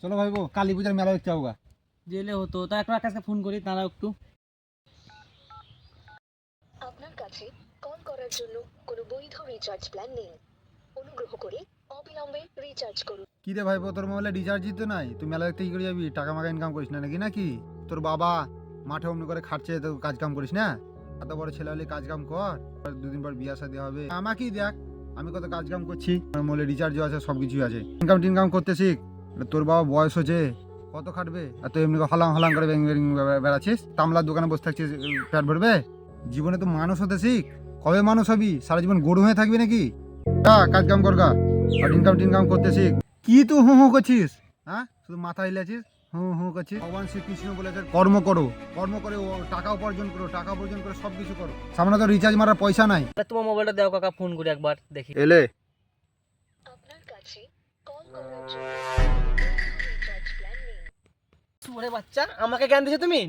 চলো ভাইবো কালী পূজার মেলা দেখতে যাবো গা। গেলে হতো, তা একটা কাছে ফোন করি তারা একটু। আপনার কাছে কল করার জন্য কোনো বৈধ রিচার্জ প্ল্যান নেই, অনুগ্রহ করে অবিলম্বে রিচার্জ করুন। কি রে ভাইবো, তোর মোবাইলে রিচার্জই তো নাই, তুই মেলা দেখতে কি করে যাবি? টাকা মাকা ইনকাম করিস না নাকি? তোর বাবা মাঠে অমনি করে খাটছে, তো কাজ কাম করিস না? এত বড় ছেলে হলে কাজ কাম কর, আর দুদিন পর বিয়া শাদী হবে। আমাকেই দেখ, আমি কত কাজ কাম করছি, আমার মোবাইলে রিচার্জও আছে, সবকিছুই আছে। ইনকাম টিনকাম করতে শিখ। তোর বাবা বয়স হচ্ছে, কত খাটবে? আর তুই এমনি হালাং হালাং করে বেড়াচ্ছিস, তামলার দোকানে বসে থাকছিস, পেট ভরবে? জীবনে তো মানুষ হতে শিখ। কবে মানুষ হবি? সারা জীবন গরু হয়ে থাকবি নাকি? কাজ কাম কর গা, আর ইনকাম টিনকাম করতে শিখ। কি তুই হু হু করছিস? হ্যাঁ, শুধু মাথা হিলাছিস, হু হু করছিস। ভগবান শ্রীকৃষ্ণ বলেছে কর্ম করো, কর্ম করে টাকা উপার্জন করো, টাকা উপার্জন করে সবকিছু করো। সামনে তো রিচার্জ মারার পয়সা নাই। তোমার মোবাইলটা দাও কাকা, ফোন করি একবার দেখি। এলে আপনার কাছে কল করার জন্য বৈধ রিচার্জ প্ল্যান নেই। ওরে বাচ্চা, আমাকে জ্ঞান দিছো তুমি?